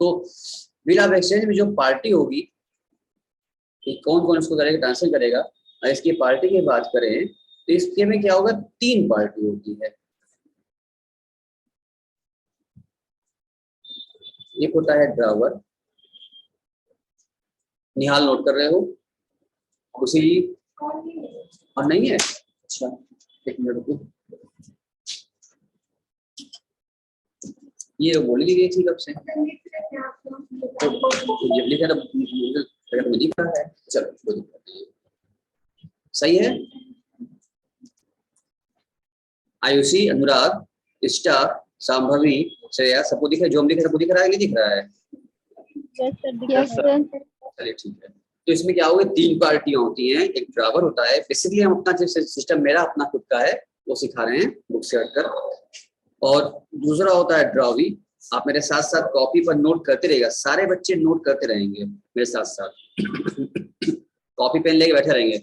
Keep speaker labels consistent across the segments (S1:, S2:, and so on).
S1: तो bill of exchange में जो पार्टी होगी कि कौन कौन उसको करेगा, ट्रांसफर करेगा, और इसकी पार्टी की बात करें तो इसके में क्या होगा, 3 पार्टी होती है। एक होता है ड्रावर, निहाल नोट कर रहे हो उसी, और नहीं है, अच्छा एक मिनट रुको, ये बोल ली गई थी कब से, तो जब लिखा था मुझे लिखा है, चलो कोई दिक्कत नहीं, सही है। आयुषी, अनुराग, स्टार, संभवी, श्रेया, सबको दिख रहा है, जो हम लिख रहे हैं सबको दिख रहा है, नहीं दिख रहा है?
S2: Yes sir.
S1: चलिए ठीक है। तो इसमें क्या होगा, 3 पार्टियां होती हैं, एक ड्राइवर होता है, बेसिकली हम अपना सिस्टम मेरा अपना खुद का है वो सिखा रहे हैं बुक से हटकर, और दूसरा होता है ड्रावी। आप मेरे साथ साथ कॉपी पर नोट करते रहेगा, सारे बच्चे नोट करते रहेंगे मेरे साथ साथ कॉपी पेन लेके बैठे रहेंगे,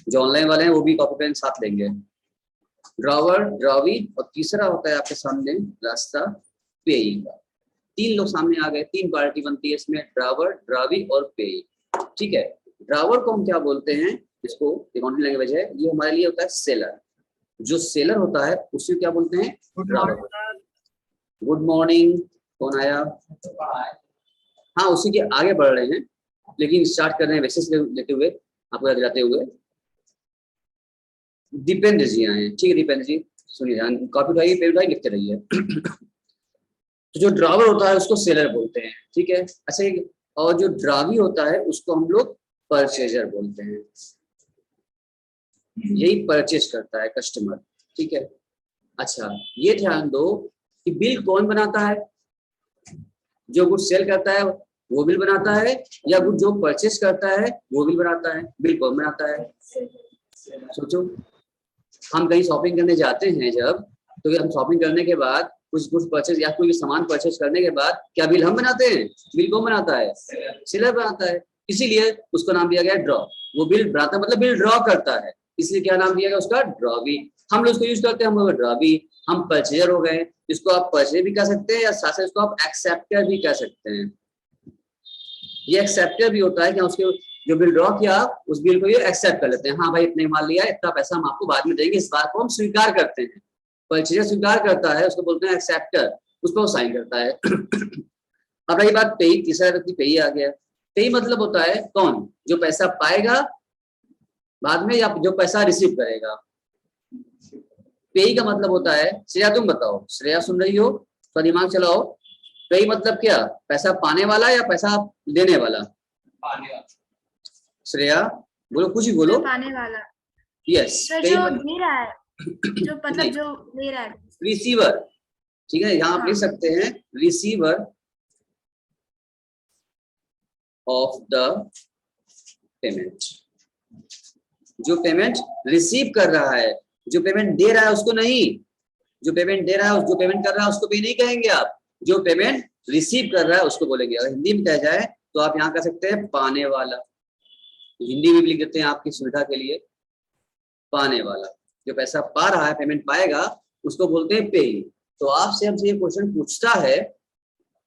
S1: जो ऑनलाइन वाले हैं वो भी कॉपी पेन साथ लेंगे। ड्रावर, ड्रावी, और तीसरा होता है आपके सामने रास्ता पेई का। 3 लोग सामने आ गए, 3 पार्टी बनती है इसमें, ड्रावर, ड्रावी और पेई। ठीक है, ड्रावर को हम क्या बोलते हैं, इसको अकाउंटिंग लैंग्वेज है, ये हमारे लिए होता है सेलर। जो सेलर होता है उसे क्या बोलते हैं, ड्रावर। गुड मॉर्निंग, कौन आया? हाँ, उसी के आगे बढ़ रहे हैं, लेकिन स्टार्ट कर रहे हैं बेसिस लेते हुए, आपको याद दिलाते हुए। दीपेंद्र जी आए, ठीक है दीपेंद्र जी सुनिए, ध्यान, कॉपी उठाइए, पेन उठाइए, लिखते रहिए तो जो ड्रावर होता है उसको सेलर बोलते हैं, ठीक है। अच्छा, और जो ड्रावी होता है उसको हम लोग परचेजर बोलते हैं, यही परचेज करता है कस्टमर, ठीक है। अच्छा, ये ध्यान दो कि बिल कौन बनाता है, जो गुड सेल करता है वो बिल बनाता है, या गुड जो परचेज करता है वो बिल बनाता है? बिल कौन बनाता है? सोचो, हम कहीं शॉपिंग करने जाते हैं जब, तो हम शॉपिंग करने के बाद कुछ गुड्स परचेज या कोई सामान परचेज करने के बाद क्या बिल हम बनाते हैं? बिल कौन बनाता है? सेलर बनाता है, इसीलिए उसको नाम दिया गया ड्रॉ। वो बिल बनाता मतलब बिल ड्रॉ करता है, इसलिए क्या नाम दिया गया उसका? ड्रॉवी। हम लोग उसको यूज करते हैं, हम ड्रॉवी, हम परचेजर हो गए। इसको आप परचेजर भी कह सकते हैं, या साथ साथ इसको आप एक्सेप्टर भी कह सकते हैं। ये एक्सेप्टर भी होता है कि उसके जो बिल ड्रॉ किया उस बिल को ये एक्सेप्ट कर लेते हैं, हाँ भाई इतने माल लिया, इतना पैसा हम आपको बाद में देंगे, इस बात को हम स्वीकार करते हैं। परचेजर स्वीकार करता है, उसको बोलते हैं एक्सेप्टर, उस पर वो साइन करता है अब रही बात पेई, तीसरा व्यक्ति पेई आ गया। पेई मतलब होता है कौन? जो पैसा पाएगा बाद में, या जो पैसा रिसीव करेगा। पेई का मतलब होता है, श्रेया तुम बताओ, श्रेया सुन रही हो तो दिमाग चलाओ, पेई मतलब क्या? पैसा पाने वाला या पैसा देने वाला? पाने वाला। श्रेया बोलो, कुछ ही बोलो।
S2: पाने वाला।
S1: यस,
S2: जो दे रहा है, जो मतलब जो ले रहा है,
S1: रिसीवर, ठीक है। यहाँ आप लिख सकते हैं रिसीवर ऑफ द पेमेंट। जो पेमेंट रिसीव कर रहा है, जो पेमेंट दे रहा है उसको नहीं। जो पेमेंट दे रहा है, जो पेमेंट कर रहा है उसको भी नहीं कहेंगे आप, जो पेमेंट रिसीव कर रहा है उसको बोलेंगे। अगर हिंदी में कहा जाए तो आप यहाँ कह सकते हैं पाने वाला, हिंदी में भी लिख देते हैं आपकी सुविधा के लिए, पाने वाला। जो पैसा पा रहा है, पेमेंट पाएगा, उसको बोलते हैं पेई। तो आपसे हमसे ये क्वेश्चन पूछता है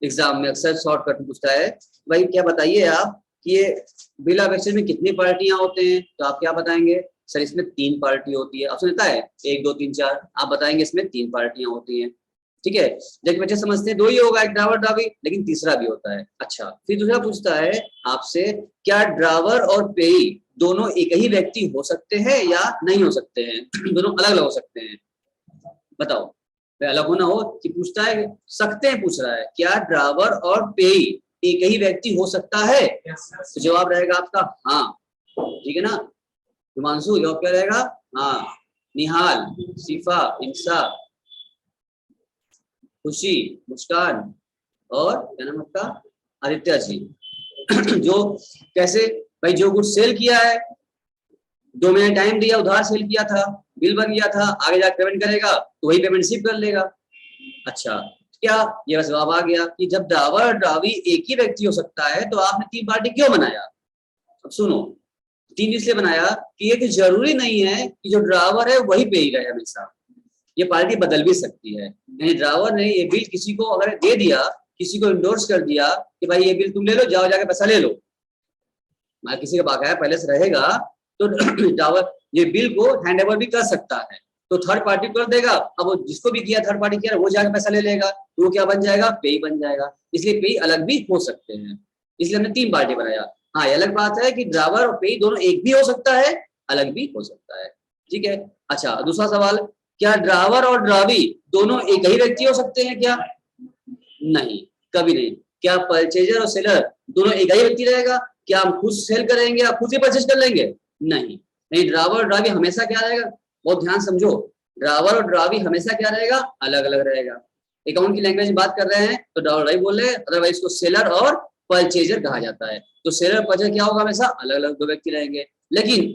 S1: एग्जाम में, अक्सर शॉर्टकट में पूछता है, भाई क्या बताइए आप कि ये बिल ऑफ एक्सचेंज में कितनी पार्टियां होते हैं? तो आप क्या बताएंगे? सर इसमें 3 पार्टी होती है। ऑप्शन देता है 1 2 3 4, आप बताएंगे इसमें 3 पार्टियां होती हैं, ठीक है। जबकि बच्चे समझते हैं 2 ही होगा, एक ड्रावर ड्रावी, लेकिन तीसरा भी होता है। अच्छा, फिर दूसरा पूछता है आपसे, क्या ड्रावर और पेई दोनों एक ही व्यक्ति हो सकते हैं या नहीं हो सकते हैं? दोनों अलग अलग हो सकते हैं, बताओ। अलग होना हो कि पूछता है सकते हैं, पूछ रहा है क्या ड्रावर और पेई एक ही व्यक्ति हो सकता है? तो जवाब रहेगा आपका हाँ, ठीक है ना। हिमांशु जवाब क्या रहेगा? हाँ। निहाल, शिफा, इंसा, खुशी, मुस्कान, और क्या नाम आपका? आदित्य जी जो कैसे भाई, जो गुड सेल किया है, 2 महीने टाइम दिया, उधार सेल किया था, बिल बन गया था, आगे जाकर पेमेंट करेगा तो वही पेमेंट रिसीव कर लेगा। अच्छा, क्या ये बस जवाब आ गया कि जब ड्रावर ड्रावी एक ही व्यक्ति हो सकता है तो आपने 3 पार्टी क्यों बनाया? अब सुनो, 3 इसलिए बनाया कि ये जरूरी नहीं है कि जो ड्रावर है वही पे ही रहे हमेशा, ये पार्टी बदल भी सकती है। यानी ड्रावर ने ये बिल किसी को अगर दे दिया किसी को इंडोर्स कर दिया कि भाई ये बिल तुम ले लो, जाओ जाके पैसा ले लो, मैं किसी का बाकाया पहले से रहेगा तो ड्रावर ये बिल को हैंड ओवर भी कर सकता है, तो थर्ड पार्टी कर देगा। अब वो जिसको भी किया थर्ड पार्टी किया वो जाके पैसा ले लेगा, तो वो क्या बन जाएगा, पेई बन जाएगा। इसलिए पेई अलग भी हो सकते हैं, इसलिए हमने 3 पार्टी बनाया। हाँ, ये अलग बात है कि ड्रावर और पेई दोनों एक भी हो सकता है, अलग भी हो सकता है, ठीक है। अच्छा, दूसरा सवाल, क्या ड्रावर और ड्रावी दोनों एक ही व्यक्ति हो सकते हैं क्या? नहीं, कभी नहीं। क्या परचेजर और सेलर दोनों एक ही व्यक्ति रहेगा? क्या हम खुद सेल करेंगे या खुद ही परचेज कर लेंगे? नहीं नहीं, ड्रावर और ड्रावी हमेशा क्या रहेगा, बहुत ध्यान समझो, ड्रावर और ड्रावी हमेशा क्या रहेगा, अलग अलग रहेगा। अकाउंट की लैंग्वेज में बात कर रहे हैं तो ड्रावर ड्रावी बोल रहे हैं, अदरवाइज को सेलर और परचेजर कहा जाता है। तो सेलर और परचेजर क्या होगा, हमेशा अलग अलग 2 व्यक्ति रहेंगे। लेकिन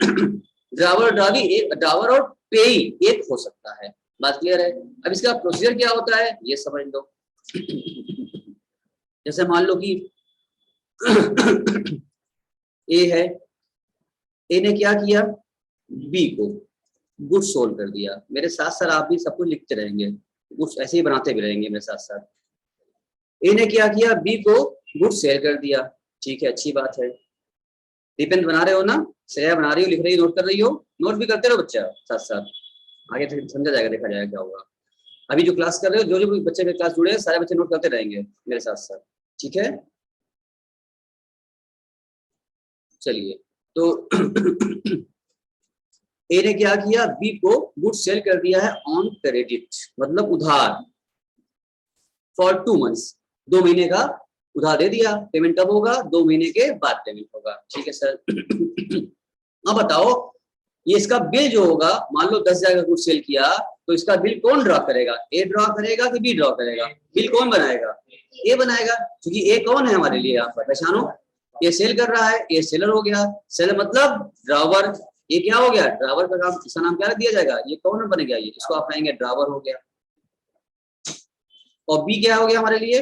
S1: ड्रावर और ड्रावी एक, ड्रावर और पेई एक हो सकता है। बात क्लियर है? अब इसका प्रोसीजर क्या होता है ये समझ लो। जैसे मान लो कि ए है, ए ने क्या किया, बी को गुड सोल्व कर दिया। मेरे साथ साथ आप भी सब कुछ लिखते रहेंगे, गुड्स ऐसे ही बनाते भी रहेंगे मेरे साथ साथ। ए ने क्या किया, बी को गुड सेल कर दिया, ठीक है, अच्छी बात है। डिपेंड बना रहे हो ना, श्रेया बना रही हो, लिख रही हो, नोट कर रही हो, नोट भी करते रहो बच्चा साथ साथ, आगे समझा जाएगा, देखा जाएगा क्या होगा। अभी जो क्लास कर रहे हो, जो जो बच्चे मेरे क्लास जुड़े हैं, सारे बच्चे नोट करते रहेंगे मेरे साथ साथ, ठीक है। चलिए, तो ए ने क्या किया, बी को गुड सेल कर दिया है ऑन क्रेडिट, मतलब उधार, फॉर 2 months, 2 महीने का उधार दे दिया। पेमेंट कब होगा, 2 महीने के बाद पेमेंट होगा, ठीक है सर। अब बताओ, ये इसका बिल जो होगा, मान लो 10,000 का गुड सेल किया, तो इसका बिल कौन ड्रॉ करेगा, ए ड्रॉ करेगा कि बी ड्रॉ करेगा? बिल कौन बनाएगा, ए बनाएगा, क्योंकि ए कौन है हमारे लिए, यहाँ पर पहचानो, ये सेल कर रहा है, ये सेलर हो गया, सेलर मतलब ड्रावर, ये क्या हो गया, ड्रावर का काम, इसका नाम क्या दिया जाएगा, ये कौन बन गया, ये इसको आप कहेंगे ड्रावर हो गया। और बी क्या हो गया हमारे लिए,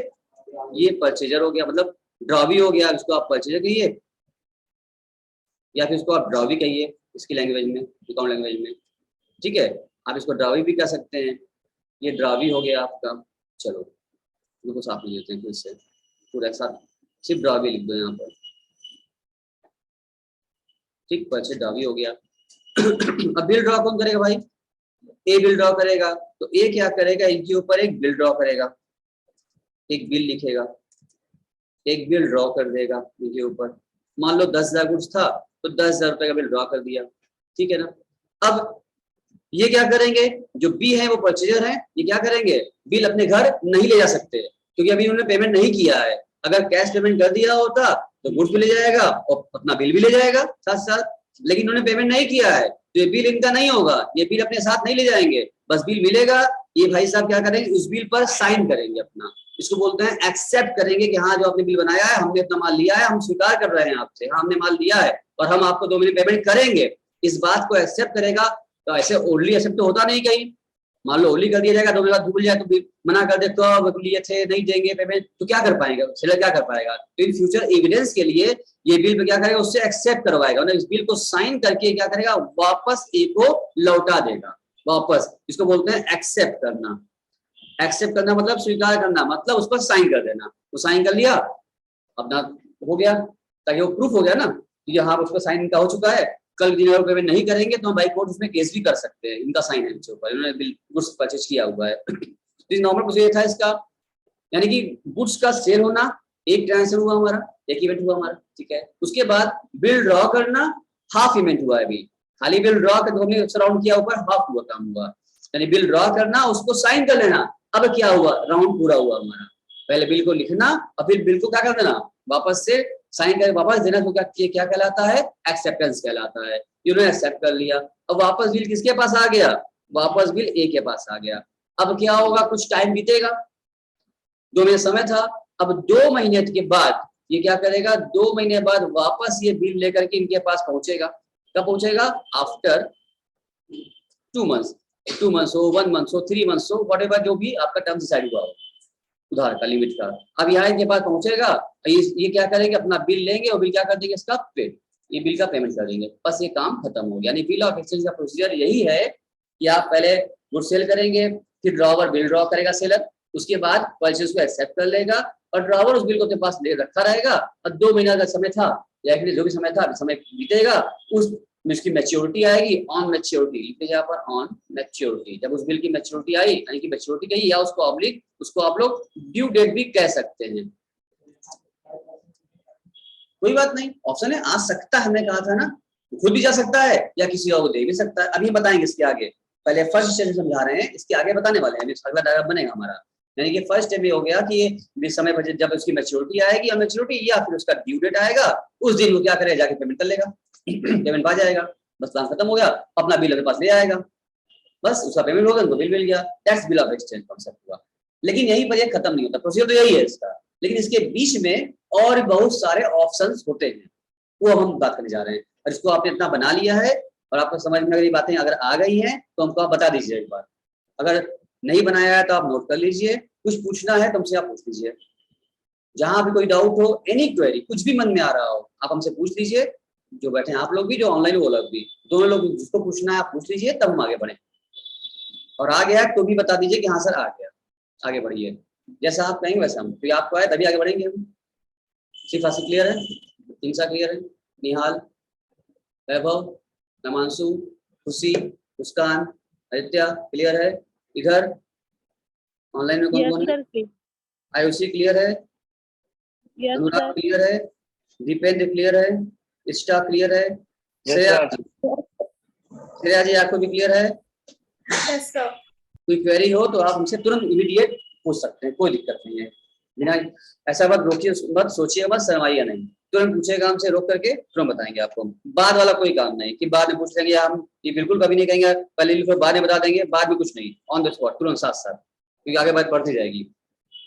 S1: ये परचेजर हो गया, मतलब ड्रावी हो गया, इसको आप परचेजर कहिए या फिर इसको आप ड्रावी कहिए, इसकी लैंग्वेज में, अकाउंट लैंग्वेज में, ठीक है। आप इसको ड्रावी भी कह सकते हैं, ये ड्रावी हो गया आपका। चलो इनको साफ लिख देते हैं फिर से, पूरा एक साथ सिर्फ ड्रावी लिख दो यहाँ पर, ठीक, परचेज ड्रावी हो गया। अब बिल ड्रॉ कौन करेगा भाई, ए बिल ड्रॉ करेगा, तो ए क्या करेगा, इनके ऊपर एक बिल ड्रॉ करेगा, एक बिल लिखेगा, एक बिल ड्रॉ कर देगा इनके ऊपर। मान लो 10,000 गुड्स था, तो 10,000 रुपए का बिल ड्रॉ कर दिया, ठीक है ना। अब ये क्या करेंगे, जो बी है वो परचेजर है, ये क्या करेंगे, बिल अपने घर नहीं ले जा सकते, क्योंकि अभी उन्होंने पेमेंट नहीं किया है। अगर कैश पेमेंट कर दिया होता तो गुड्स भी ले जाएगा और अपना बिल भी ले जाएगा साथ साथ, लेकिन उन्होंने पेमेंट नहीं किया है, तो ये बिल इनका नहीं होगा, ये बिल अपने साथ नहीं ले जाएंगे, बस बिल मिलेगा, ये भाई साहब क्या करेंगे, उस बिल पर साइन करेंगे अपना, इसको बोलते हैं एक्सेप्ट करेंगे कि हाँ जो आपने बिल बनाया है, हमने अपना माल लिया है, हम स्वीकार कर रहे हैं आपसे, हाँ हमने माल दिया है और हम आपको 2 महीने पेमेंट करेंगे, इस बात को एक्सेप्ट करेगा। तो ऐसे ओनली एक्सेप्ट तो होता नहीं कहीं, मान लो ओनली कर दिया जाएगा, 2 महीने बाद भूल जाए तो मना कर दे, तो लिए थे नहीं देंगे पेमेंट, तो क्या कर पाएगा सेलर, क्या कर पाएगा, तो इन फ्यूचर एविडेंस के लिए ये बिल पे क्या करेगा, उससे एक्सेप्ट करवाएगा, मतलब इस बिल को साइन करके क्या करेगा, वापस ए को लौटा देगा वापस, इसको बोलते हैं एक्सेप्ट करना। एक्सेप्ट करना मतलब स्वीकार करना, मतलब उस पर साइन कर देना, तो साइन कर लिया अपना हो गया, ताकि वो प्रूफ हो गया ना, तो यहाँ उस पर साइन इनका हो चुका है, कल जिन्हें पेमेंट नहीं करेंगे तो हम बाई कोर्ट उसमें केस भी कर सकते हैं, इनका साइन है इसके ऊपर, इन्होंने बिल गुड्स परचेज किया हुआ है। तो नॉर्मल प्रोसीजर था इसका, यानी कि गुड्स का सेल होना, एक ट्रांजेक्शन हुआ हमारा, एक इवेंट हुआ हमारा, ठीक है। उसके बाद बिल ड्रॉ करना, हाफ इवेंट हुआ है, अभी खाली बिल ड्रॉ कर हमने राउंड किया ऊपर, हाफ हुआ काम हुआ, यानी बिल ड्रॉ करना, उसको साइन कर लेना, अब क्या हुआ, राउंड पूरा हुआ हमारा। पहले बिल को लिखना और फिर बिल को क्या कर देना, वापस से साइन करके वापस देना, तो क्या कहलाता है, एक्सेप्टेंस कहलाता है। इन्होंने एक्सेप्ट कर लिया, अब वापस बिल किसके पास आ गया, वापस बिल ए के पास आ गया। अब क्या होगा, कुछ टाइम बीतेगा, 2 महीने समय था, अब 2 महीने के बाद ये क्या करेगा, 2 महीने बाद वापस ये बिल लेकर के इनके पास पहुंचेगा। कब पहुंचेगा, आफ्टर 2 months, 2 months हो, 1 month हो, 3 months हो, व्हाटएवर जो भी आपका टर्म डिसाइड हुआ हो उधार का, लिमिट का। अब यहाँ इनके पास पहुंचेगा, ये क्या करेंगे, अपना बिल लेंगे और बिल क्या कर देंगे, इसका पे, ये बिल का पेमेंट कर देंगे, बस ये काम खत्म हो गया। यानी बिल ऑफ एक्सचेंज का प्रोसीजर यही है कि आप पहले गुड सेल करेंगे, फिर ड्रॉवर बिल ड्रॉ करेगा सेलर, उसके बाद परचेज को एक्सेप्ट कर लेगा और ड्रावर उस बिल को अपने पास ले रखा रहेगा और 2 महीना का समय था या फिर जो भी समय था समय बीतेगा, उस उसकी मैच्योरिटी आएगी, ऑन मैच्योरिटी लिखते यहाँ पर, ऑन मैच्योरिटी। जब उस बिल की मैच्योरिटी आई यानी कि मैच्योरिटी गई, या उसको आप लोग ड्यू डेट भी कह सकते हैं। कोई बात नहीं, ऑप्शन है आ सकता है, हमने कहा था ना, खुद भी जा सकता है या किसी और को दे भी सकता है। अभी बताएंगे इसके आगे, पहले फर्स्ट स्टेज समझा रहे हैं, इसके आगे बताने वाले हैं, अगला डायग्राम बनेगा हमारा। यानी कि फर्स्ट स्टेप ये हो गया कि ये समय पर जब उसकी मैच्योरिटी आएगी या मैच्योरिटी या फिर उसका ड्यू डेट आएगा, उस दिन वो क्या करेगा, जाके पेमेंट कर लेगा, पेमेंट आ जाएगा, बस प्लान खत्म हो गया, अपना बिल अपने पास ले आएगा, बस उसका पेमेंट होगा, उनको बिल मिल गया, that's bill of exchange concept हुआ। लेकिन यहीं पर ये खत्म नहीं होता, प्रोसीजर तो यही है इसका, लेकिन इसके बीच में और बहुत सारे ऑप्शंस होते हैं, वो हम बात करने जा रहे हैं। और इसको आपने इतना बना लिया है और आपको समझ में अगर ये बातें अगर आ गई हैं तो हमको आप बता दीजिए एक बार, अगर नहीं बनाया है तो आप नोट कर लीजिए, कुछ पूछना है तो हमसे आप पूछ लीजिए, जहां भी कोई डाउट हो, एनी क्वेरी, कुछ भी मन में आ रहा हो आप हमसे पूछ लीजिए, जो बैठे हैं आप लोग भी, जो ऑनलाइन वो लोग भी, दोनों लोग जिसको पूछना है आप पूछ लीजिए, तब हम आगे बढ़े। और आ गया तो भी बता दीजिए कि हाँ सर आ गया, आगे बढ़िए, जैसा आप कहेंगे वैसा हम, तो आपको आए तभी आगे बढ़ेंगे हम। सिर्फ आसिफ क्लियर है, हिंसा क्लियर है, निहाल, वैभव, नमांशु, खुशी, मुस्कान, आदित्य क्लियर है, इधर ऑनलाइन में कौन कौन है, आयुषी क्लियर है, अनुराग क्लियर है, दीपेंद्र क्लियर है, इष्टा क्लियर है, श्रेया जी आपको भी क्लियर है?
S2: Yes sir.
S1: कोई क्वेरी हो तो आप हमसे तुरंत इमीडिएट पूछ सकते हैं, कोई दिक्कत नहीं है, बिना ऐसा मत रोकिए, मत सोचिए, मत शर्माइए नहीं, तुरंत पूछेगा हमसे, रोक करके तुरंत बताएंगे आपको। बाद वाला कोई काम नहीं कि बाद में पूछ लेंगे, हम ये बिल्कुल कभी नहीं कहेंगे पहले लिखो बाद में बता देंगे, बाद में कुछ नहीं, ऑन द स्पॉट तुरंत साथ साथ, क्योंकि आगे बात बढ़ती जाएगी,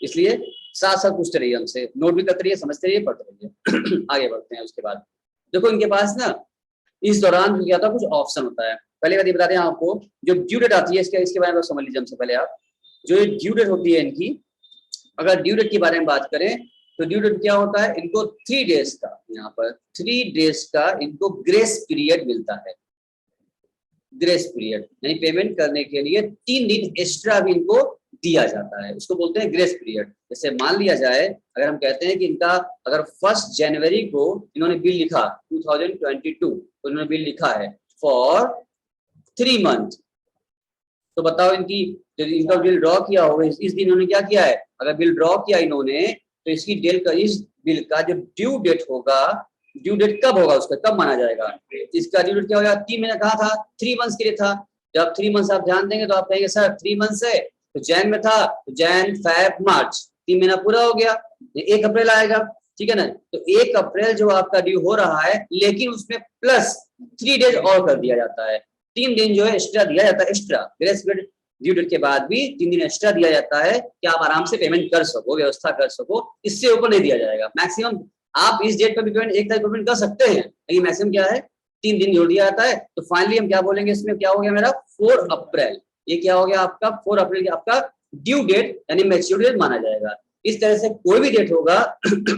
S1: इसलिए साथ साथ पूछते रहिए हमसे, नोट भी करते रहिए, समझते रहिए, पढ़ते रहिए। आगे बढ़ते हैं। उसके बाद देखो इनके पास ना इस दौरान क्या था, कुछ ऑप्शन होता है, पहले बात ये बता दें आपको, जो ड्यू डेट आती है इसके बारे में समझ लीजिए हमसे पहले आप, जो ड्यू डेट होती है इनकी, अगर ड्यू डेट के बारे में बात करें तो ड्यू डेट क्या होता है, इनको 3 डेज का, यहाँ पर 3 डेज का इनको ग्रेस पीरियड मिलता है, ग्रेस पीरियड यानी पेमेंट करने के लिए 3 दिन एक्स्ट्रा भी इनको दिया जाता है, उसको बोलते हैं ग्रेस पीरियड। जैसे मान लिया जाए, अगर हम कहते हैं कि इनका अगर 1 जनवरी को इन्होंने बिल लिखा 2022, तो इन्होंने बिल लिखा है फॉर 3 मंथ, तो बताओ इनका बिल ड्रॉ किया होगा इस दिन इन्होंने क्या किया है, अगर बिल ड्रॉ किया इन्होंने तो इसकी इस बिल का जो ड्यू डेट होगा, ड्यू डेट कब होगा, उसका कब माना जाएगा, इसका ड्यू डेट क्या होगा, 3 महीने कहा था, 3 मंथ्स के लिए था, जब 3 मंथ्स आप ध्यान देंगे तो आप कहेंगे सर 3 मंथ्स है, तो जैन में था, तो जैन फेब मार्च 3 महीना पूरा हो गया, 1 अप्रैल आएगा, ठीक है ना, तो 1 अप्रैल जो आपका ड्यू हो रहा है, लेकिन उसमें प्लस 3 डेज और कर दिया जाता है, 3 दिन जो है एक्स्ट्रा दिया जाता है, extra grace period due date के बाद भी 3 दिन एक्स्ट्रा दिया जाता है कि आप आराम से पेमेंट कर सको, व्यवस्था कर सको, इससे ऊपर नहीं दिया जाएगा। मैक्सिमम आप इस डेट पर भी पेमेंट 1 तारीख पेमेंट कर सकते हैं, लेकिन मैक्सिमम क्या है 3 दिन जोड़ दिया जाता है। तो फाइनली हम क्या बोलेंगे, इसमें क्या हो गया मेरा 4 अप्रैल, ये क्या हो गया आपका 4 अप्रैल आपका ड्यू डेट यानी मैच्योरिटी डेट माना जाएगा। इस तरह से कोई भी डेट होगा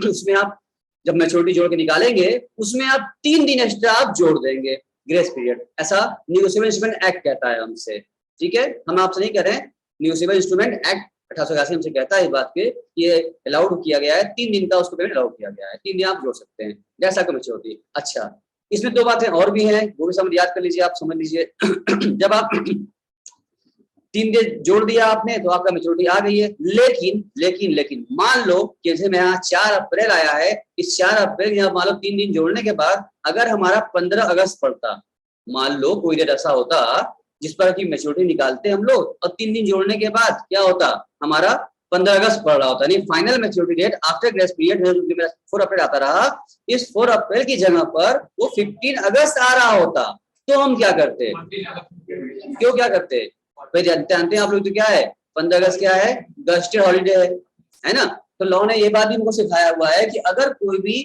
S1: उसमें आप जब मैच्योरिटी जोड़ के निकालेंगे उसमें आप 3 दिन एक्स्ट्रा आप जोड़ देंगे ग्रेस पीरियड, ऐसा निगोशिएबल इंस्ट्रूमेंट एक्ट कहता है हमसे, ठीक है, हम आपसे नहीं कह रहे हैं, निगोशिएबल इंस्ट्रूमेंट एक्ट 1881 हमसे कहता है इस बात के, ये अलाउड किया गया है, 3 दिन का उसको पेमेंट अलाउड किया गया है, 3 दिन आप जोड़ सकते हैं जैसा कि मैच्योरिटी। अच्छा, इसमें 2 बातें और भी हैं, वो भी समझ याद कर लीजिए, आप समझ लीजिए। जब आप 3 दिन जोड़ दिया आपने तो आपका मैच्योरिटी आ गई है, लेकिन मान लो कि जैसे मैं यहाँ 4 अप्रैल आया है, इस 4 अप्रैल यहाँ मान लो 3 दिन जोड़ने के बाद अगर हमारा 15 अगस्त पड़ता, मान लो कोई डेट ऐसा होता जिस पर की मैच्योरिटी निकालते हम लोग और 3 दिन जोड़ने के बाद क्या होता, हमारा 15 अगस्त पड़ रहा होता, यानी final maturity date after grace period 4 April आता रहा, इस 4 अप्रैल की जगह पर वो 15 अगस्त आ रहा होता, तो हम क्या करते, क्यों क्या करते भाई, जानते हैं आप लोग तो क्या है 15 अगस्त क्या है, गस्टेड हॉलीडे है ना, तो लॉ ने ये बात भी हमको सिखाया हुआ है कि अगर कोई भी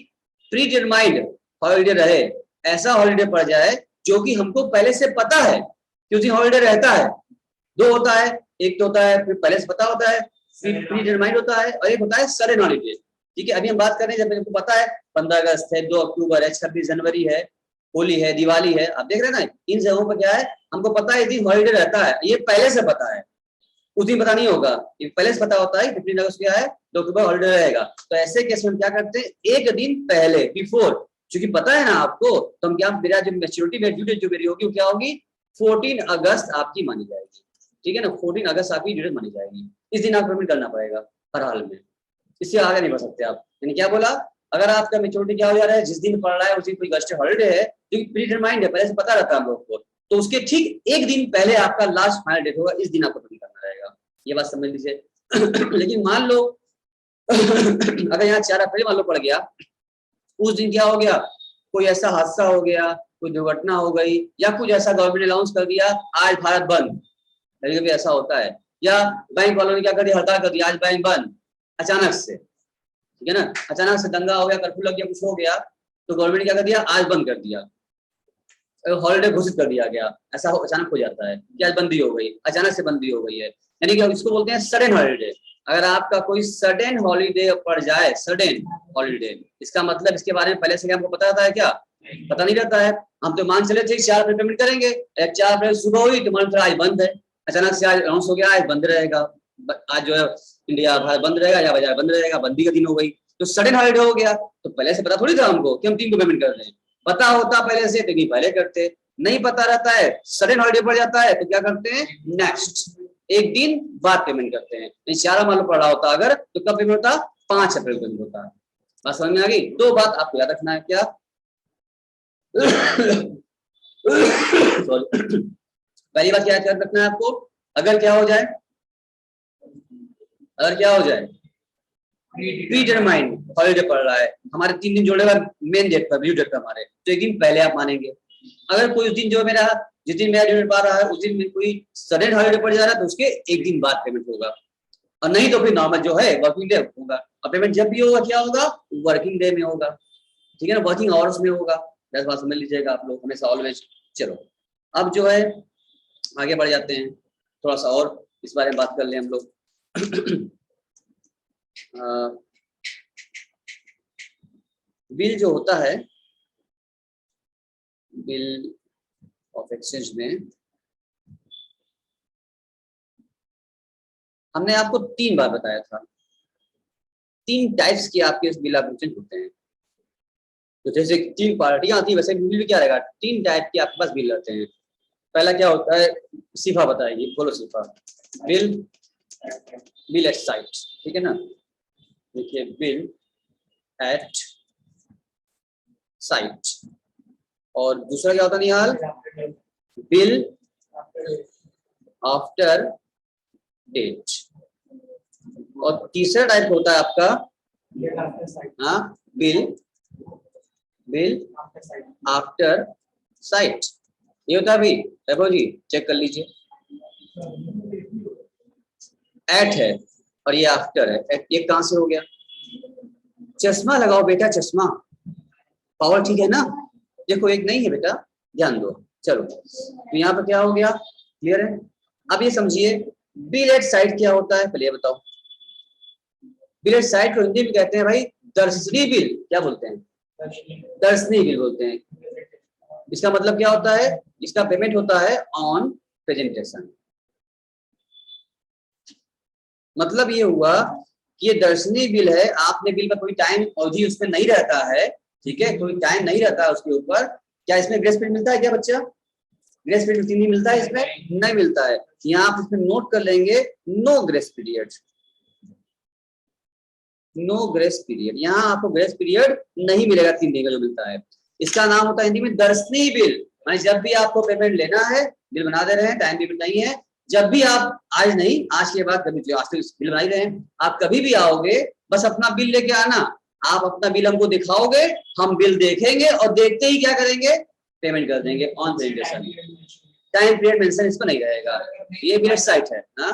S1: प्री डिटरमाइंड हॉलीडे रहे, ऐसा हॉलीडे पड़ जाए जो कि हमको पहले से पता है कि उस दिन हॉलीडे रहता है, 2 होता है, एक तो होता है फिर पहले से पता होता है, फिर प्री डिटरमाइंड होता है, और एक होता है सडन हॉलीडे, ठीक है। अभी हम बात कर रहे हैं जब हमको पता है 15 अगस्त है, 2 अक्टूबर है, 26 जनवरी है, होली है, दिवाली है, आप देख रहे हैं ना, इन जगहों पर क्या है हमको पता है इस दिन हॉलीडे रहता है, ये पहले से पता है, उस दिन पता नहीं होगा, ये पहले से पता होता है 15 अगस्त क्या है, 2 अक्टूबर हॉलिडे रहेगा। तो ऐसे केस में हम क्या करते हैं, एक दिन पहले बिफोर, क्योंकि पता है ना आपको, तो हम क्या, मेरा जो मैच्योरिटी में ड्यू डेट जो मेरी होगी वो क्या होगी, 14 अगस्त आपकी मानी जाएगी, ठीक है ना, 14 अगस्त आपकी ड्यू डेट मानी जाएगी। इस दिन आपको पेमेंट करना पड़ेगा हर हाल में, इससे आगे नहीं बढ़ सकते आप। यानी क्या बोला, अगर आपका मैच्योरिटी क्या हो जा रहा है, जिस दिन पड़ रहा है उस दिन कोई गस्टेड हॉलिडे है जो प्री डिटरमाइंड है, पहले से पता रहता है हम लोग को, तो उसके ठीक एक दिन पहले आपका लास्ट फाइनल डेट होगा, इस दिन आपको पेमेंट करना रहेगा। ये बात समझ लीजिए। लेकिन मान लो अगर यहाँ 4 अप्रैल मान लो पड़ गया, उस दिन क्या हो गया, कोई ऐसा हादसा हो गया, कोई दुर्घटना हो गई, या कुछ ऐसा गवर्नमेंट अनाउंस कर दिया आज भारत बंद, कभी कभी ऐसा होता है, या बैंक वालों ने क्या कर दिया, हड़ताल कर दिया, आज बैंक बंद अचानक से, ठीक है ना, अचानक से दंगा हो गया, कर्फ्यू लग गया, कुछ हो गया, तो गवर्नमेंट ने क्या कर दिया, आज बंद कर दिया, हॉलिडे घोषित कर दिया गया, ऐसा अचानक हो जाता है कि आज बंदी हो गई, अचानक से बंदी हो गई है, यानी कि इसको बोलते हैं सडन हॉलिडे। अगर आपका कोई सडन हॉलिडे पड़ जाए, सडन हॉलिडे, इसका मतलब इसके बारे में पहले से हमको पता रहता है क्या, पता नहीं रहता है। हम तो मान चले थे 4 अप्रैल पेमेंट करेंगे, 4 अप्रैल सुबह हुई तो मान आज बंद है, अचानक से आज अनाउंस हो गया आज बंद रहेगा, आज जो है इंडिया भारत बंद रहेगा या बाजार बंद रहेगा, बंदी का दिन हो गई, तो सडन हॉलिडे हो गया, तो पहले से पता थोड़ी था हमको कि हम 3 को पेमेंट कर रहे हैं, पता होता पहले से तो नहीं पहले करते, नहीं पता रहता है सडन हॉलिडे पड़ जाता है तो क्या करते हैं, नेक्स्ट एक दिन बाद पेमेंट करते हैं। नहीं 4 मान लो पड़ा होता अगर, तो कब पेमेंट होता, 5 अप्रैल पेमेंट होता। बात समझ में आ गई। 2 बात आपको याद रखना है, क्या पहली बात क्या याद रखना है आपको, अगर क्या हो जाए, अगर क्या हो जाए, प्री डिटरमाइंड हॉलिडे पड़ रहा है, हमारे 3 दिन जोड़ेगा मेन डेट पर, ड्यू डेट पर हमारे, तो एक दिन पहले आप मानेंगे। अगर कोई उस दिन जो मेरा, जिस दिन मेरा ड्यू डेट पा रहा है उस दिन में कोई सडन हॉलिडे पड़ जा रहा है, तो उसके एक दिन बाद पेमेंट होगा, और नहीं तो फिर नॉर्मल जो है वर्किंग डे होगा। और पेमेंट जब भी होगा क्या होगा, वर्किंग डे में होगा, ठीक है ना, वर्किंग आवर्स में होगा। 10 बात समझ लीजिएगा आप लोग हमेशा ऑलवेज। चलो अब जो है आगे बढ़ जाते हैं, थोड़ा सा और इस बारे में बात कर लें हम लोग। बिल जो होता है, बिल ऑफ एक्सचेंज में हमने आपको 3 बार बताया था, 3 टाइप्स के आपके बिल ऑफ एक्सचेंज होते हैं। तो जैसे 3 पार्टियां आती है, वैसे बिल भी क्या रहेगा, 3 टाइप के आपके पास बिल रहते हैं। पहला क्या होता है, सिफा बताएगी, बोलो सिफा, बिल, बिल एट साइट, ठीक है ना, देखिए बिल एट साइट। और दूसरा क्या होता है निहाल, बिल आफ्टर डेट। और तीसरा टाइप होता है आपका, हाँ, बिल, बिल आफ्टर साइट। ये होता है अभी वैभव जी, चेक कर लीजिए, एट है और ये आफ्टर है। ये कहां से हो गया, चश्मा लगाओ बेटा, चश्मा, पावर ठीक है ना, देखो एक नहीं है बेटा, ध्यान दो। चलो तो यहाँ पर क्या हो गया, क्लियर है। अब ये समझिए बिल एट साइट क्या होता है, पहले ये बताओ। बिल एट साइट को हिंदी में कहते हैं भाई दर्शनी बिल, क्या बोलते हैं, दर्शनी बिल बोलते हैं। इसका मतलब क्या होता है, इसका पेमेंट होता है ऑन प्रेजेंटेशन। मतलब ये हुआ कि ये दर्शनी बिल है, आपने बिल पर कोई टाइम अवधि उसमें नहीं रहता है, ठीक है, कोई टाइम नहीं रहता है उसके ऊपर। क्या इसमें ग्रेस पीरियड मिलता है क्या बच्चा, ग्रेस पीरियड नहीं मिलता है, इसमें नहीं मिलता है। यहाँ आप इसमें नोट कर लेंगे, no grace period, no grace period, यहाँ आपको ग्रेस पीरियड नहीं मिलेगा 3 दिन का जो मिलता है। इसका नाम होता है हिंदी में दर्शनी बिल। माने जब भी आपको पेमेंट लेना है, बिल बना दे रहे हैं, टाइम लिमिट नहीं है, जब भी आप, आज नहीं, आज के बाद कभी, आज तक बिल बना ही रहे हैं, आप कभी भी आओगे बस अपना बिल लेके आना, आप अपना बिल हमको दिखाओगे, हम बिल देखेंगे और देखते ही क्या करेंगे, पेमेंट कर देंगे on presentation. Time period mention इस पर नहीं रहेगा, ये बिल साइट है ना,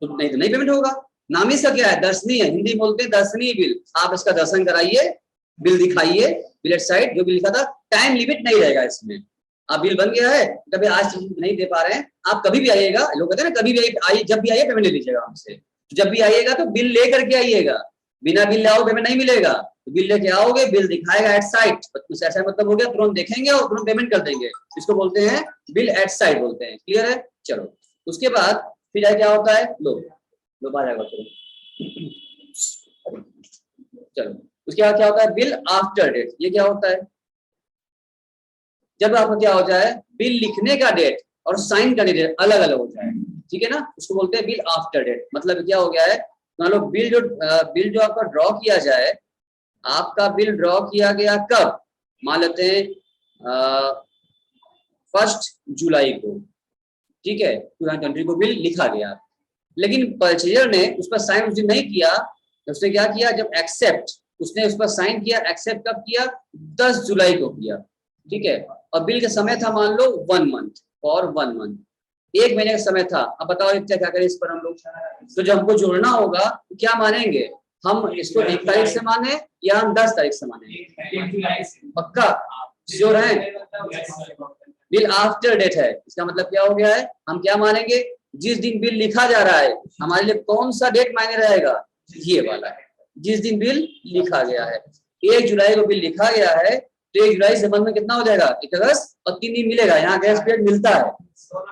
S1: तो नहीं पेमेंट होगा। नाम इसका क्या है, दर्शनी है, हिंदी बोलते हैं दर्शनी बिल। आप इसका दर्शन कराइए, बिल दिखाइए, बिल एट साइट जो बिल लिखा था, टाइम लिमिट नहीं रहेगा इसमें। आप बिल बन गया है, कभी आज नहीं दे पा रहे हैं, आप कभी भी आइएगा, लोग कहते हैं ना कभी भी आइए, जब भी आइए पेमेंट ले लीजिएगा हमसे। जब भी आइएगा तो बिल लेकर के आइएगा, बिना बिल लाओ पेमेंट नहीं मिलेगा। तो बिल लेके आओगे, बिल दिखाएगा एट साइट, ऐसा मतलब हो गया तुरंत देखेंगे और तुरंत पेमेंट कर देंगे, इसको बोलते हैं बिल एट साइट बोलते हैं। क्लियर है। चलो उसके बाद फिर आगे क्या होता है, लो बाहर जाएगा चलो। उसके बाद क्या होता है, बिल आफ्टर डेट। ये क्या होता है, जब आपका क्या हो जाए, बिल लिखने का डेट और साइन का डेट अलग अलग हो जाए, ठीक है ना, उसको बोलते हैं बिल आफ्टर डेट। मतलब क्या हो गया है, मान लो बिल जो आपका ड्रॉ किया जाए, आपका बिल ड्रॉ किया गया कब, मान लेते हैं 1 जुलाई को, ठीक है, 2020 को बिल लिखा गया, लेकिन परचेजर ने उस पर साइन उस दिन नहीं किया, तो उसने क्या किया, जब एक्सेप्ट उसने उस पर साइन किया, एक्सेप्ट कब किया, 10 जुलाई को किया, ठीक है, और बिल का समय था मान लो 1 मंथ, फॉर 1 मंथ, 1 महीने का समय था। अब बताओ इतना क्या करें इस पर हम लोग, तो जब हमको जोड़ना होगा तो क्या मानेंगे, हम इसको 1 तारीख से माने या हम 10 तारीख से माने, पक्का श्योर है, बिल आफ्टर डेट है, इसका मतलब क्या हो गया है, हम क्या मानेंगे, जिस दिन बिल लिखा जा रहा है हमारे लिए कौन सा डेट मायने रहेगा, ये वाला है, जिस दिन बिल लिखा गया है। 1 जुलाई को बिल लिखा गया है, तो 1 जुलाई से मन में कितना हो जाएगा, 1 अगस्त, और 3 दिन मिलेगा, यहाँ गैस पीरियड मिलता है,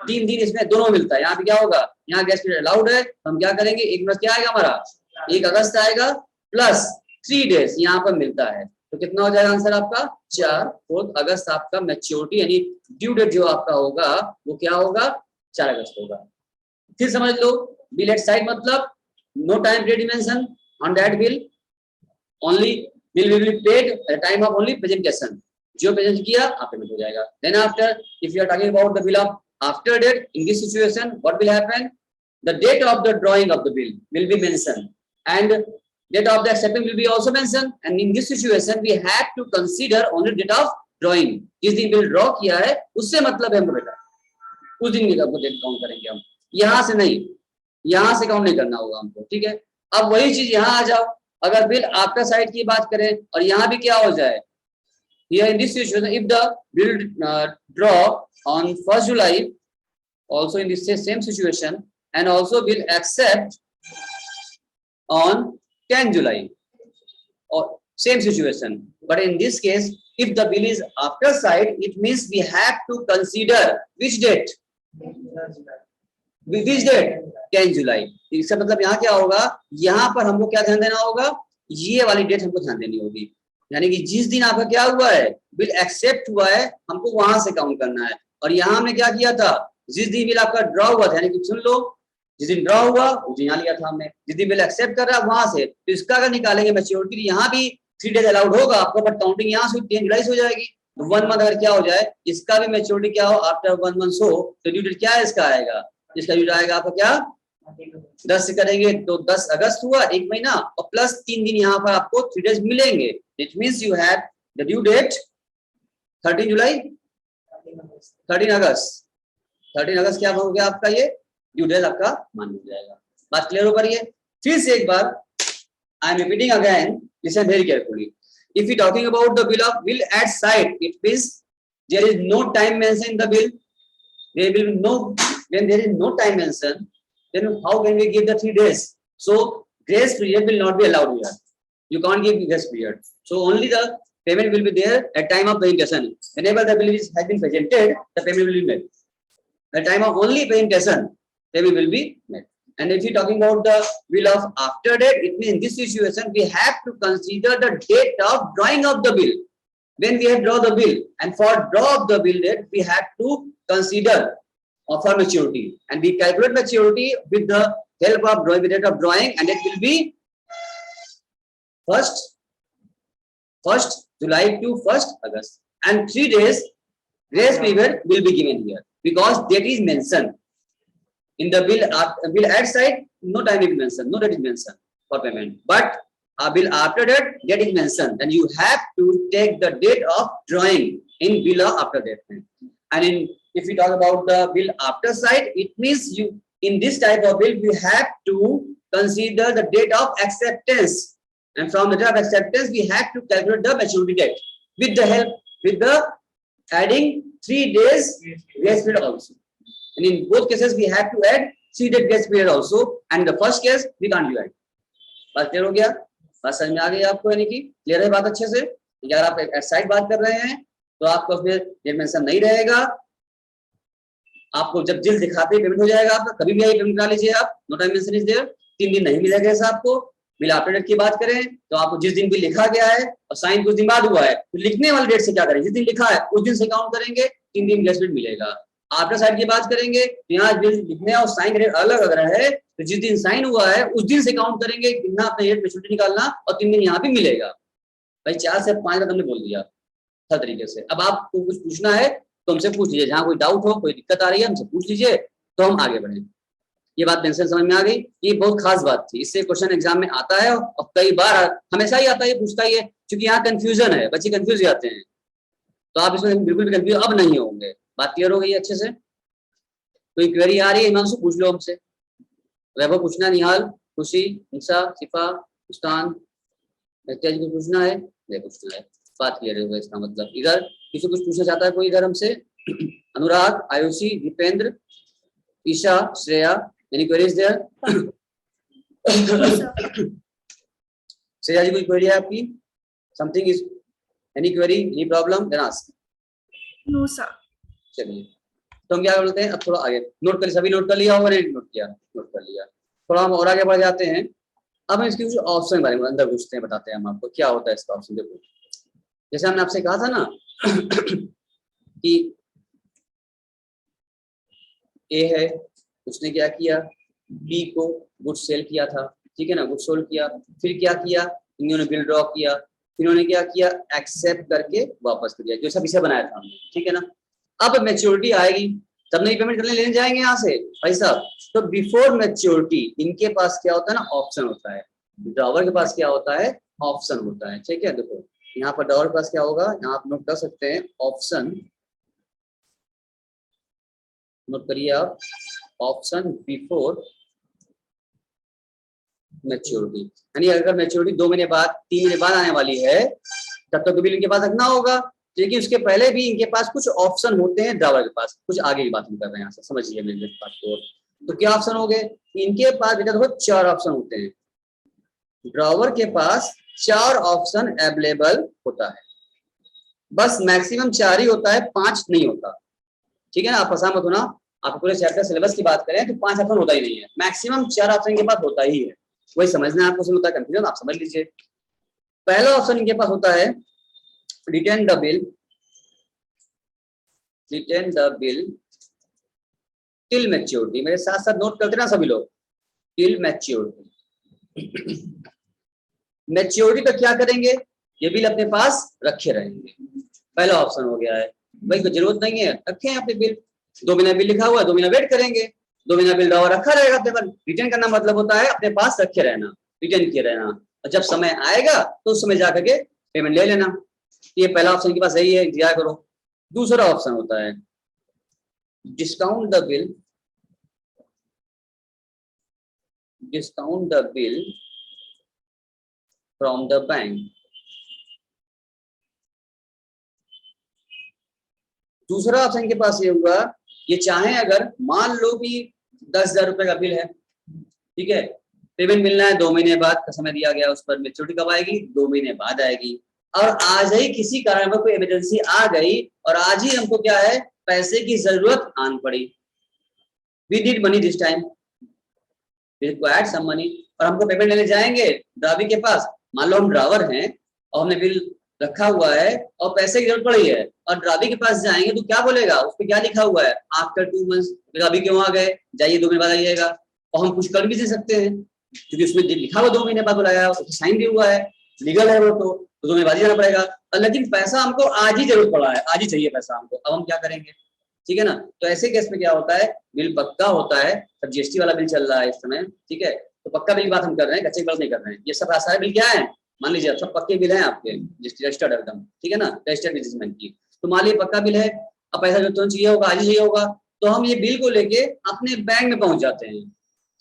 S1: 3 दिन इसमें दोनों मिलता है। यहाँ पे क्या होगा, यहाँ गैस पीरियड अलाउड है, हम क्या करेंगे, 1 मिनट क्या आएगा हमारा, 1 अगस्त आएगा प्लस 3 डेज यहाँ पर मिलता है, तो कितना हो जाएगा आंसर आपका 4 अगस्त आपका मैच्योरिटी यानी ड्यू डेट जो आपका होगा वो क्या होगा, 4 अगस्त होगा। फिर समझ लो, बिल एट साइड मतलब no time period mention on that bill, only bill will be paid at time of only presentation, जो प्रेजेंट किया आप पेमेंट हो जाएगा। Then after if you are talking about the bill of after date, in this situation what will happen, the date of the drawing of the bill will be mentioned and date of the acceptance will be also mentioned, and in this situation we have to consider only date of drawing, जिस दिन bill draw किया है उससे मतलब है बेटा, उस दिन की आपको डेट काउंट करेंगे हम, यहाँ से नहीं, यहाँ से काउंट नहीं करना होगा हमको, ठीक है। अब वही चीज यहाँ आ जाओ, अगर बिल आफ्टर साइड की बात करें और यहाँ भी क्या हो जाए, here in this situation if the bill draw on 1st July also in this same situation and also will accept on 10 July or same situation, but in this case if the bill is after side it means we have to consider which date, which date, 10 July। इसका मतलब यहाँ क्या होगा, यहाँ पर हमको क्या ध्यान देना होगा, ये वाली डेट हमको ध्यान देनी होगी, यानी कि जिस दिन आपका क्या हुआ है, बिल एक्सेप्ट हुआ है हमको वहां से काउंट करना है, और यहाँ हमने क्या किया था, जिस दिन बिल आपका ड्रॉ हुआ था, यानी कि सुन लो, जिस दिन ड्रॉ हुआ उस दिन यहाँ लिया था हमने, जिस दिन बिल एक्सेप्ट कर रहा है वहां से, तो इसका अगर निकालेंगे मैच्योरिटी यहाँ भी 3 डेज अलाउड होगा आपको, बट काउंटिंग यहाँ से 10 जुलाई से हो जाएगी, तो 1 मंथ अगर क्या हो जाए, इसका भी मैच्योरिटी क्या हो, आफ्टर 1 मंथ हो, तो ड्यू डेट क्या है इसका आएगा, इसका ड्यू आएगा आपका क्या, 10 से करेंगे तो 10 अगस्त हुआ, 1 महीना, और प्लस 3 दिन यहाँ पर आपको 3 डेज मिलेंगे, it means you have the due date 13 July, 13 August, 13 अगस्त क्या हो गया आपका, ये ड्यू डेट आपका मान मिल जाएगा। बात क्लियर हो पा रही है, फिर से एक बार I am repeating again, listen very carefully, if you talking about the bill of bill at side it means there is no time mention in the bill, there will no, when there is no time mentioned, then how can we give the 3 days, so grace period will not be allowed here, you can't give grace period, so only the payment will be there at time of presentation, whenever the bill has been presented the payment will be made, at time of only presentation payment will be made. And if you talking about the bill of after date, it means in this situation we have to consider the date of drawing of the bill, when we have draw the bill, and for draw of the bill date we have to consider for maturity, and we calculate maturity with the help of drawing, with the help of drawing, and it will be 1st July to 1st August, and 3 days grace period will be given here because date is mentioned in the bill at side, no time is mentioned, no date is mentioned for payment, but a bill after that date is mentioned, and you have to take the date of drawing in bill of after date. And in if we talk about the bill after side, it means you in this type of bill you have to consider the date of acceptance, and from the date of acceptance we have to calculate the maturity date with the help with the adding 3 days grace period also, and in both cases we have to add 3 days grace period also, and the first case we can't do it। बात clear हो गया, बात समझ में आ गई आपको, यानी कि क्लियर है बात अच्छे से, अगर आप एट साइड बात कर रहे हैं तो आपको उसमें डेट मेंशन नहीं रहेगा, आपको जब बिल दिखाते ही पेमेंट हो जाएगा आपका, कभी भी आइए पेमेंट करा लीजिए आप, no time mention is there. 3 दिन नहीं मिलेगा ऐसा आपको। बिल आफ्टर डेट की बात करें तो आपको जिस दिन बिल लिखा गया है और साइन कुछ दिन बाद हुआ है, तो लिखने वाले डेट से क्या करेंगे, जिस दिन लिखा है उस दिन से काउंट करेंगे, 3 दिन ग्रेस पीरियड मिलेगा। आफ्टर साइड की बात करेंगे तो यहाँ बिल लिखने और साइन का डेट अलग अगर है तो जिस दिन साइन हुआ है उस दिन से काउंट करेंगे, कितना अपना डेट मैच्योरिटी निकालना, और 3 दिन यहाँ भी मिलेगा। भाई 4 से 5 का तुमने बोल दिया हर तरीके से। अब आपको कुछ पूछना है तो हमसे पूछ लीजिए, जहाँ कोई डाउट हो, कोई दिक्कत आ रही है हमसे पूछ लीजिए, तो हम आगे बढ़े। ये बात पेंसिल समझ में आ गई। ये बहुत खास बात थी, इससे क्वेश्चन एग्जाम में आता है और कई बार हमेशा ही आता है, पूछता ही है, क्योंकि यहाँ कंफ्यूजन है, बच्चे कंफ्यूज जाते हैं। तो आप इसमें बिल्कुल भी कंफ्यूज अब नहीं होंगे। बात क्लियर हो गई अच्छे से? कोई क्वेरी आ रही है हिमांशु, पूछ लो हमसे। वैभव पूछना, निहाल, खुशी, निशा, शिफा, मुस्कान, इत्यादि को पूछना है, नहीं पूछना है। बात क्लियर होगा इसका मतलब। इधर किसी कुछ पूछना चाहता है कोई इधर हमसे? Anurag, Ayushi, Dipendra, Isha, Shreya, any queries there? Shreya ji कोई क्वेरी है आपकी? Something is any query, any problem, then ask.
S2: No sir.
S1: चलिए तो हम क्या बोलते हैं, अब थोड़ा आगे नोट कर, सभी नोट कर लिया होगा? नहीं नोट किया? नोट कर लिया। थोड़ा हम और आगे बढ़ जाते हैं। अब हम इसके कुछ ऑप्शन के बारे में अंदर पूछते हैं, बताते हैं हम आपको क्या होता है इसका ऑप्शन। देखो जैसे हमने आपसे कहा था ना कि ए है, उसने क्या किया, बी को गुड सेल किया था, ठीक है ना, गुड सोल्ड किया। फिर क्या किया, इन्होंने बिल ड्रॉ किया, फिर इन्होंने क्या किया, एक्सेप्ट करके वापस कर दिया, जो सब विषय बनाया था हमने, ठीक है ना। अब मैच्योरिटी आएगी तब नहीं पेमेंट करने लेने जाएंगे यहाँ से भाई साहब। तो बिफोर मैच्योरिटी इनके पास क्या होता है ना, ऑप्शन होता है। ड्रॉवर के पास क्या होता है, ऑप्शन होता है, ठीक है। देखो यहाँ पर ड्रॉवर के पास क्या होगा, यहाँ आप नोट कर सकते हैं, ऑप्शन नोट करिए आप, ऑप्शन बिफोर मैच्योरिटी। यानी अगर मैच्योरिटी 2 महीने बाद, 3 महीने बाद आने वाली है, तब तक तो बिल इनके पास रखना होगा, लेकिन उसके पहले भी इनके पास कुछ ऑप्शन होते हैं ड्रावर के पास। कुछ आगे की बात हम कर रहे हैं यहाँ से, समझिए मेरी बात को। तो क्या ऑप्शन हो गए इनके पास बेटा? देखो 4 ऑप्शन होते हैं ड्रावर के पास, 4 ऑप्शन अवेलेबल होता है, बस मैक्सिमम 4 ही होता है, 5 नहीं होता, ठीक है ना। आप परेशान मत होना, आप पूरे चैप्टर सिलेबस की बात करें तो 5 ऑप्शन होता ही नहीं है, मैक्सिमम 4 ऑप्शन के पास होता ही है। वही समझना है आपको, होता है कंफ्यूजन, आप समझ लीजिए। पहला ऑप्शन इनके पास होता है return the bill, return the bill till maturity. मेरे साथ साथ नोट करते ना सभी लोग, टिल मैच्योरिटी। मैच्योरिटी तक क्या करेंगे, ये बिल अपने पास रखे रहेंगे। पहला ऑप्शन हो गया है, भाई कोई जरूरत नहीं है, रखे हैं अपने बिल, 2 महीना बिल लिखा हुआ है, 2 महीना वेट करेंगे, 2 महीना बिल ड्रॉवर रखा रहेगा अपने पास। रिटर्न करना मतलब होता है अपने पास रखे रहना, रिटर्न किए रहना, और जब समय आएगा तो उस समय जाकर के पेमेंट ले लेना। ये पहला ऑप्शन के पास यही है, इंतजार करो। दूसरा ऑप्शन होता है discount the bill, discount the bill from the bank. दूसरा ऑप्शन के पास ये हुआ, ये चाहे अगर मान लो कि 10,000 रुपए का बिल है, ठीक है, पेमेंट मिलना है 2 महीने बाद का समय दिया गया, उस पर मैच्योरिटी कब आएगी, 2 महीने बाद आएगी। और आज ही किसी कारण पर कोई इमरजेंसी आ गई और आज ही हमको क्या है, पैसे की जरूरत आन पड़ी, we need money this time, we required some money, और हमको पेमेंट लेने जाएंगे ड्रावी के पास। मान लो हम ड्रावर हैं और हमने बिल रखा हुआ है और पैसे की जरूरत पड़ी है, और ड्रावी के पास जाएंगे तो क्या बोलेगा, उस पर क्या लिखा हुआ है, आफ्टर 2 मंथ्स। ड्रावी क्यों आ गए, जाइए 2 महीने बाद आइएगा। और हम कुछ कर भी दे सकते हैं क्योंकि उसमें लिखा हुआ 2 महीने बाद बुलाया, साइन भी हुआ है, लीगल है वो, तो 2 महीने बाद ही जाना पड़ेगा। लेकिन पैसा हमको आज ही जरूरत पड़ा है, आज ही चाहिए पैसा हमको, अब हम क्या करेंगे, ठीक है ना। तो ऐसे केस में क्या होता है, बिल पक्का होता है। सब जीएसटी वाला बिल चल रहा है इस समय, ठीक है, तो पक्का बिल की बात हम कर रहे हैं, कच्चे की बात नहीं कर रहे हैं। ये सब सारे बिल क्या है, मान लीजिए सब पक्के बिल हैं आपके, रजिस्टर्ड एकदम, ठीक है ना, रजिस्टर्ड बिजनेसमैन की। तो मान लीजिए पक्का बिल है, अब पैसा जो तुरंत चाहिए होगा, आज ही चाहिए होगा, तो हम ये बिल को लेके अपने बैंक में पहुंच जाते हैं,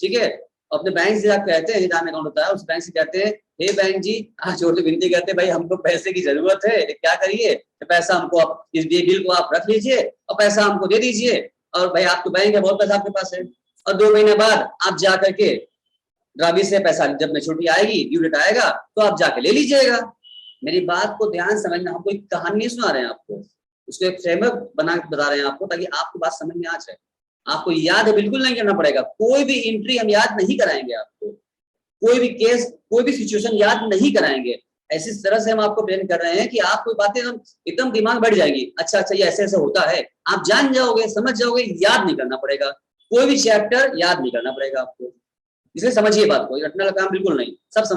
S1: ठीक है। अपने बैंक से आप कहते हैं, जहाँ अकाउंट होता है उस बैंक से कहते हैं, हे बैंक जी, आज छोटी विनती करते हैं भाई, हमको पैसे की जरूरत है, क्या करिए, तो पैसा हमको आप इस बिल को आप रख लीजिए और पैसा हमको दे दीजिए, और भाई आपको बैंक है, बहुत पैसा आपके पास है, और 2 महीने बाद आप जा करके ड्रावी से पैसा, जब मैच्योरिटी आएगी, ड्यू डेट आएगा, तो आप जाके ले लीजिएगा। मेरी बात को ध्यान समझना, हम कोई कहानी नहीं सुना रहे हैं आपको, उसको एक फ्रेमवर्क बना के बता रहे हैं आपको, ताकि आपको बात समझ में आ जाए। आपको याद बिल्कुल नहीं करना पड़ेगा, कोई भी एंट्री हम याद नहीं कराएंगे आपको, कोई भी केस, कोई भी सिचुएशन याद नहीं कराएंगे। ऐसी तरह से हम आपको ट्रेन कर रहे हैं कि आपको बातें एकदम दिमाग बढ़ जाएगी, अच्छा अच्छा ये ऐसे ऐसे होता है, आप जान जाओगे, समझ जाओगे, याद नहीं करना पड़ेगा, कोई भी चैप्टर याद नहीं करना पड़ेगा आपको। इसलिए समझिए बात को, रटने का काम बिल्कुल नहीं, सब समझ